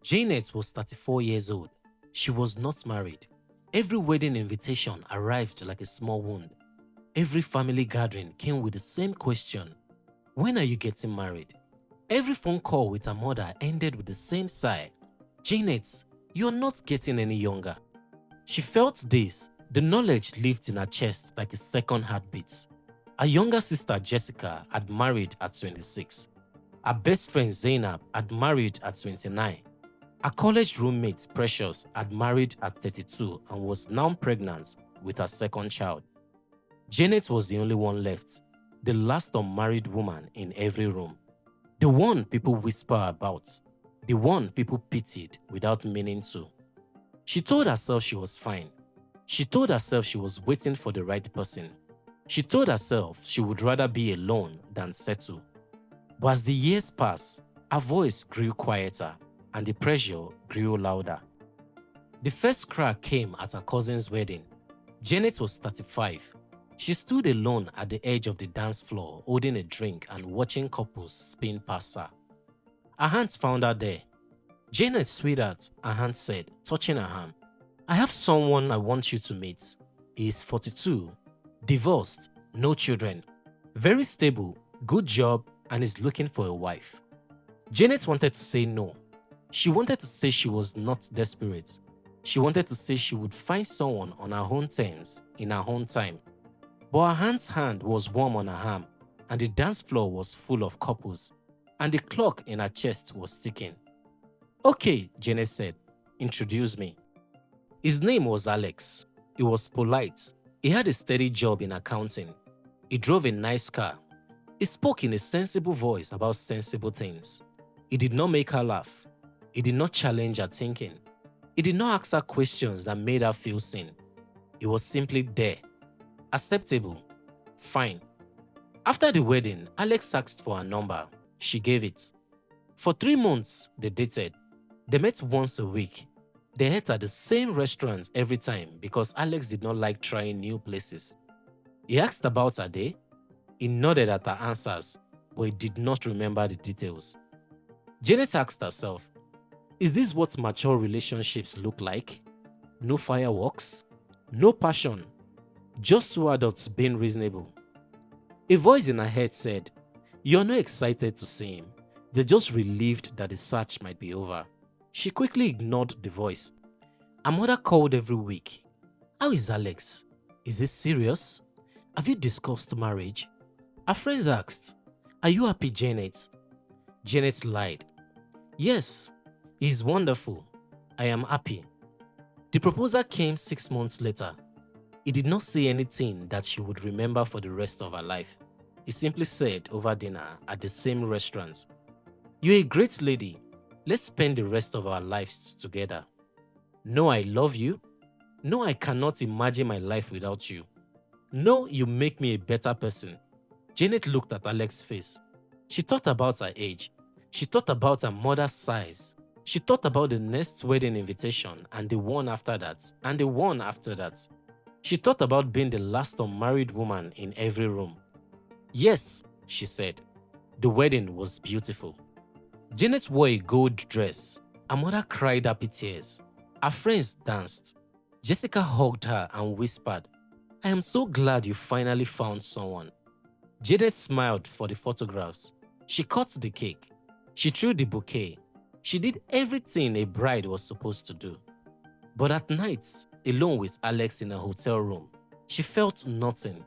Janet was 34 years old. She was not married. Every wedding invitation arrived like a small wound. Every family gathering came with the same question: when are you getting married? Every phone call with her mother ended with the same sigh: Janet, you're not getting any younger. She felt this. The knowledge lived in her chest like a second heartbeat. Her younger sister Jessica had married at 26. Her best friend Zainab had married at 29. Her college roommate Precious had married at 32 and was now pregnant with her second child. Janet was the only one left, the last unmarried woman in every room. The one people whisper about, the one people pitied without meaning to. She told herself she was fine. She told herself she was waiting for the right person. She told herself she would rather be alone than settle. But as the years passed, her voice grew quieter and the pressure grew louder. The first crack came at her cousin's wedding. Janet was 35. She stood alone at the edge of the dance floor, holding a drink and watching couples spin past her. Her aunt found her there. Janet, sweetheart, her aunt said, touching her arm. I have someone I want you to meet. He is 42, divorced, no children, very stable, good job, and is looking for a wife. Janet wanted to say no. She wanted to say she was not desperate. She wanted to say she would find someone on her own terms, in her own time. But her aunt's hand was warm on her arm, and the dance floor was full of couples, and the clock in her chest was ticking. Okay, Janet said, introduce me. His name was Alex. He was polite. He had a steady job in accounting. He drove a nice car. He spoke in a sensible voice about sensible things. He did not make her laugh. He did not challenge her thinking. He did not ask her questions that made her feel seen. He was simply there. Acceptable. Fine. After the wedding, Alex asked for her number. She gave it. For 3 months, they dated. They met once a week. They ate at the same restaurant every time because Alex did not like trying new places. He asked about her day. He nodded at her answers, but he did not remember the details. Janet asked herself, is this what mature relationships look like? No fireworks, no passion, just two adults being reasonable. A voice in her head said, you're not excited to see him. They're just relieved that the search might be over. She quickly ignored the voice. Her mother called every week. How is Alex? Is this serious? Have you discussed marriage? Her friends asked, are you happy, Janet? Janet lied. Yes, he's wonderful. I am happy. The proposal came 6 months later. He did not say anything that she would remember for the rest of her life. He simply said over dinner at the same restaurant, you're a great lady. Let's spend the rest of our lives together. No, I love you. No, I cannot imagine my life without you. No, you make me a better person. Janet looked at Alex's face. She thought about her age. She thought about her mother's size. She thought about the next wedding invitation and the one after that and the one after that. She thought about being the last unmarried woman in every room. Yes, she said. The wedding was beautiful. Janet wore a gold dress. Her mother cried happy tears. Her friends danced. Jessica hugged her and whispered, I am so glad you finally found someone. Janet smiled for the photographs. She cut the cake. She threw the bouquet. She did everything a bride was supposed to do. But at night, alone with Alex in a hotel room, she felt nothing.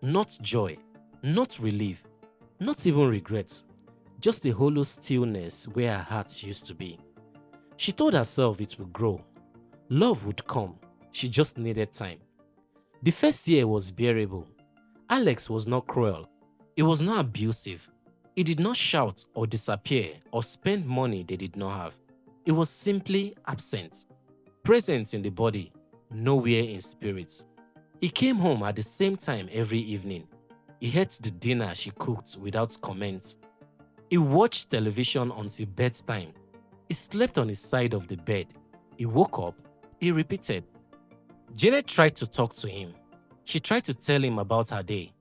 Not joy, not relief, not even regret. Just a hollow stillness where her heart used to be. She told herself it would grow. Love would come. She just needed time. The first year was bearable. Alex was not cruel. He was not abusive. He did not shout or disappear or spend money they did not have. He was simply absent. Present in the body, nowhere in spirit. He came home at the same time every evening. He ate the dinner she cooked without comment. He watched television until bedtime. He slept on his side of the bed. He woke up. He repeated. Janet tried to talk to him. She tried to tell him about her day.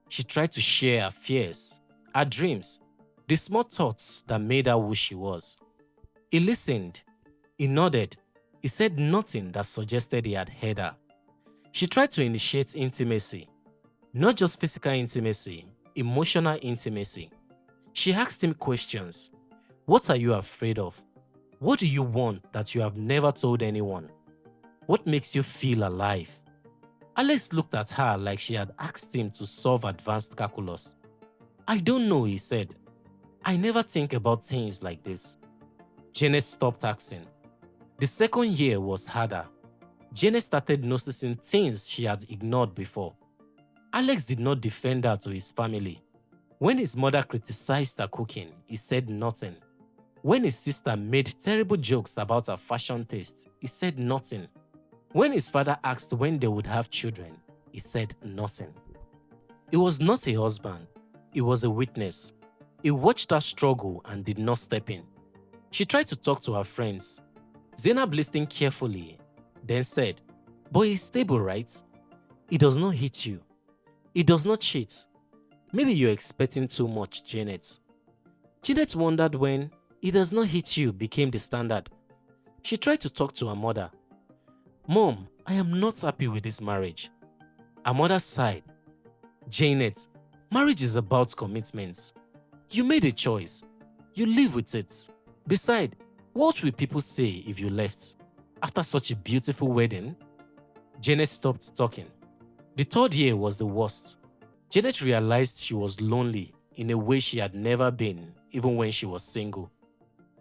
She tried to share her fears, her dreams, the small thoughts that made her who she was. He listened. He nodded. He said nothing that suggested he had heard her. She tried to initiate intimacy, not just physical intimacy, emotional intimacy. She asked him questions. What are you afraid of? What do you want that you have never told anyone? What makes you feel alive? Alex looked at her like she had asked him to solve advanced calculus. I don't know, he said. I never think about things like this. Janet stopped asking. The second year was harder. Janet started noticing things she had ignored before. Alex did not defend her to his family. When his mother criticized her cooking, he said nothing. When his sister made terrible jokes about her fashion taste, he said nothing. When his father asked when they would have children, he said nothing. He was not a husband. He was a witness. He watched her struggle and did not step in. She tried to talk to her friends. Zainab listened carefully, then said, "But he's stable, right? He does not hit you. He does not cheat. Maybe you're expecting too much, Janet." Janet wondered when "he does not hit you" became the standard. She tried to talk to her mother. "Mom, I am not happy with this marriage." Her mother sighed. "Janet, marriage is about commitments. You made a choice. You live with it. Besides, what will people say if you left after such a beautiful wedding?" Janet stopped talking. The third year was the worst. Janet realized she was lonely in a way she had never been, even when she was single.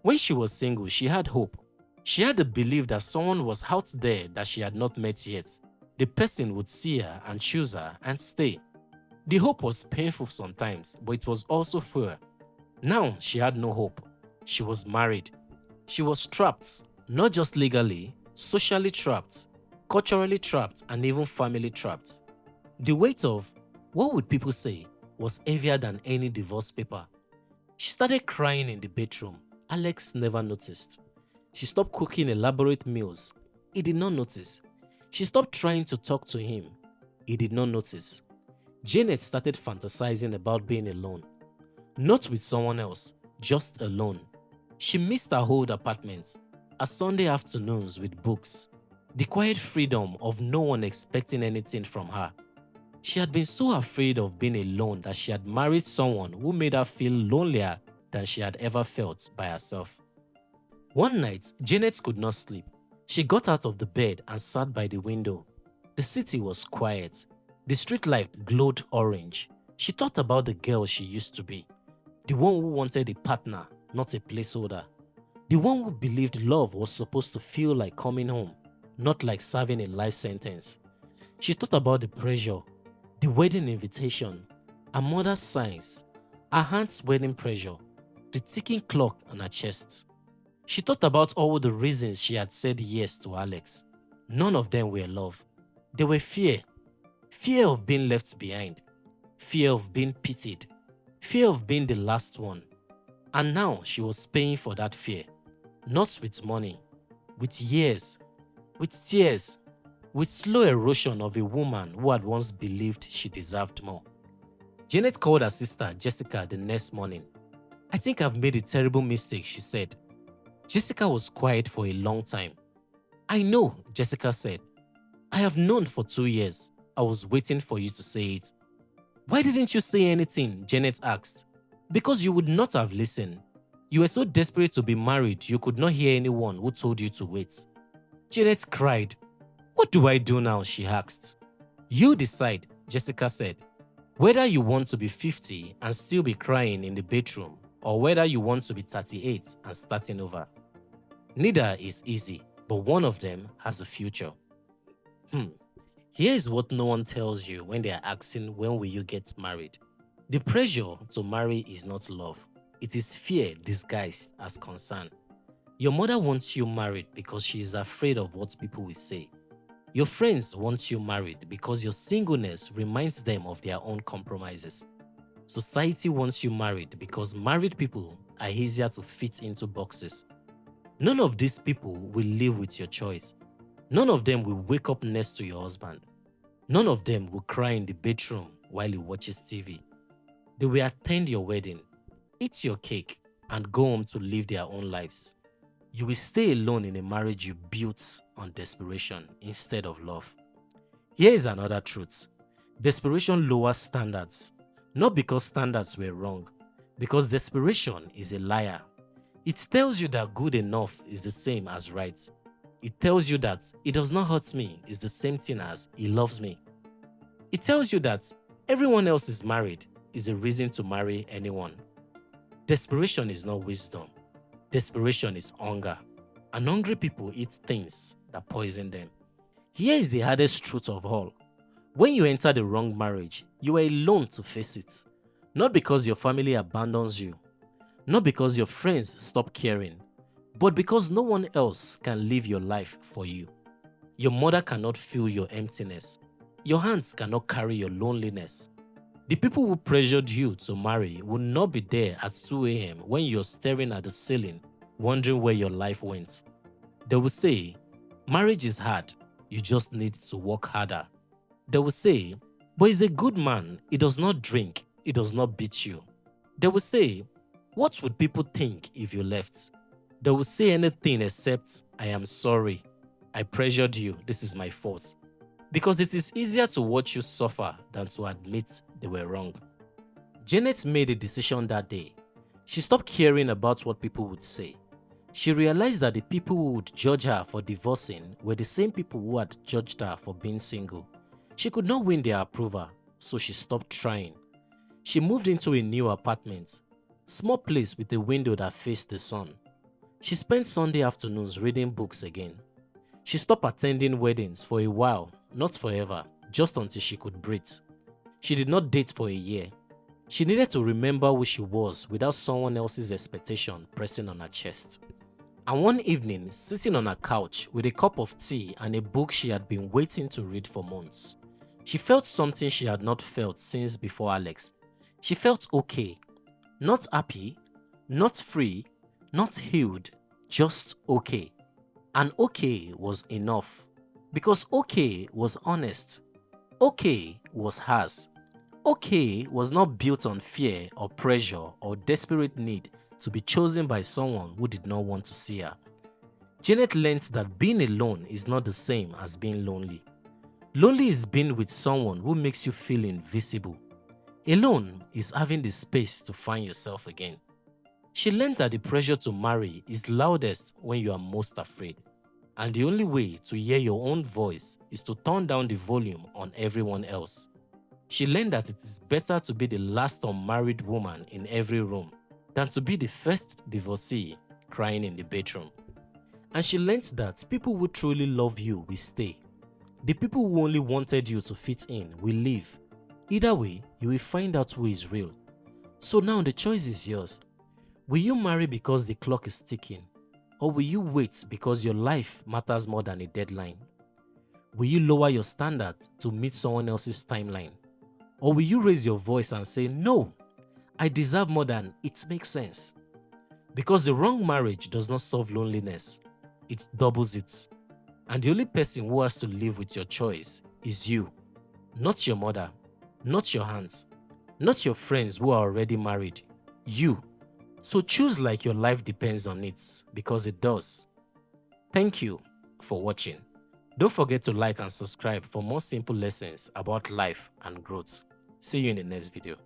When she was single, she had hope. She had the belief that someone was out there that she had not met yet. The person would see her and choose her and stay. The hope was painful sometimes, but it was also fair. Now she had no hope. She was married. She was trapped, not just legally, socially trapped, culturally trapped, and even family trapped. The weight of "what would people say" was heavier than any divorce paper. She started crying in the bedroom. Alex never noticed. She stopped cooking elaborate meals. He did not notice. She stopped trying to talk to him. He did not notice. Janet started fantasizing about being alone. Not with someone else, just alone. She missed her old apartment, her Sunday afternoons with books, the quiet freedom of no one expecting anything from her. She had been so afraid of being alone that she had married someone who made her feel lonelier than she had ever felt by herself. One night, Janet could not sleep. She got out of the bed and sat by the window. The city was quiet. The street light glowed orange. She thought about the girl she used to be. The one who wanted a partner, not a placeholder. The one who believed love was supposed to feel like coming home, not like serving a life sentence. She thought about the pressure, the wedding invitation, her mother's signs, her aunt's wedding pressure, the ticking clock on her chest. She thought about all the reasons she had said yes to Alex. None of them were love. They were fear. Fear of being left behind. Fear of being pitied. Fear of being the last one. And now she was paying for that fear. Not with money, with years, with tears, with slow erosion of a woman who had once believed she deserved more. Janet called her sister Jessica the next morning. "I think I've made a terrible mistake," she said. Jessica was quiet for a long time. "I know," Jessica said. "I have known for 2 years. I was waiting for you to say it." "Why didn't you say anything?" Janet asked. "Because you would not have listened. You were so desperate to be married you could not hear anyone who told you to wait." Janet cried. "What do I do now?" she asked. "You decide," Jessica said. "Whether you want to be 50 and still be crying in the bedroom, or whether you want to be 38 and starting over. Neither is easy, but one of them has a future." Here is what no one tells you when they are asking when will you get married. The pressure to marry is not love. It is fear disguised as concern. Your mother wants you married because she is afraid of what people will say. Your friends want you married because your singleness reminds them of their own compromises. Society wants you married because married people are easier to fit into boxes. None of these people will live with your choice. None of them will wake up next to your husband. None of them will cry in the bedroom while he watches TV. They will attend your wedding, eat your cake, and go home to live their own lives. You will stay alone in a marriage you built on desperation instead of love. Here is another truth. Desperation lowers standards, not because standards were wrong, because desperation is a liar. It tells you that good enough is the same as right. It tells you that it does not hurt me is the same thing as he loves me. It tells you that everyone else is married is a reason to marry anyone. Desperation is not wisdom. Desperation is hunger. And hungry people eat things that poison them. Here is the hardest truth of all. When you enter the wrong marriage, you are alone to face it. Not because your family abandons you, not because your friends stop caring, but because no one else can live your life for you. Your mother cannot fill your emptiness. Your hands cannot carry your loneliness. The people who pressured you to marry will not be there at 2 a.m. when you're staring at the ceiling, wondering where your life went. They will say, marriage is hard, you just need to work harder. They will say, but he's a good man, he does not drink, he does not beat you. They will say, what would people think if you left? They will say anything except, I am sorry, I pressured you, this is my fault. Because it is easier to watch you suffer than to admit they were wrong. Janet made a decision that day. She stopped caring about what people would say. She realized that the people who would judge her for divorcing were the same people who had judged her for being single. She could not win their approval, so she stopped trying. She moved into a new apartment, small place with a window that faced the sun. She spent Sunday afternoons reading books again. She stopped attending weddings for a while, not forever, just until she could breathe. She did not date for a year. She needed to remember who she was without someone else's expectation pressing on her chest. And one evening, sitting on her couch with a cup of tea and a book she had been waiting to read for months, she felt something she had not felt since before Alex. She felt okay. Not happy, not free, not healed, just okay. And okay was enough. Because okay was honest. Okay was hers. Okay was not built on fear or pressure or desperate need to be chosen by someone who did not want to see her. Janet learned that being alone is not the same as being lonely. Lonely is being with someone who makes you feel invisible. Alone is having the space to find yourself again. She learned that the pressure to marry is loudest when you are most afraid. And the only way to hear your own voice is to turn down the volume on everyone else. She learned that it is better to be the last unmarried woman in every room than to be the first divorcee crying in the bedroom. And she learned that people who truly love you will stay. The people who only wanted you to fit in will leave. Either way, you will find out who is real. So now the choice is yours. Will you marry because the clock is ticking? Or will you wait because your life matters more than a deadline? Will you lower your standard to meet someone else's timeline? Or will you raise your voice and say, no, I deserve more than it makes sense? Because the wrong marriage does not solve loneliness, it doubles it. And the only person who has to live with your choice is you. Not your mother, not your aunts, not your friends who are already married. You. So choose like your life depends on it, because it does. Thank you for watching. Don't forget to like and subscribe for more simple lessons about life and growth. See you in the next video.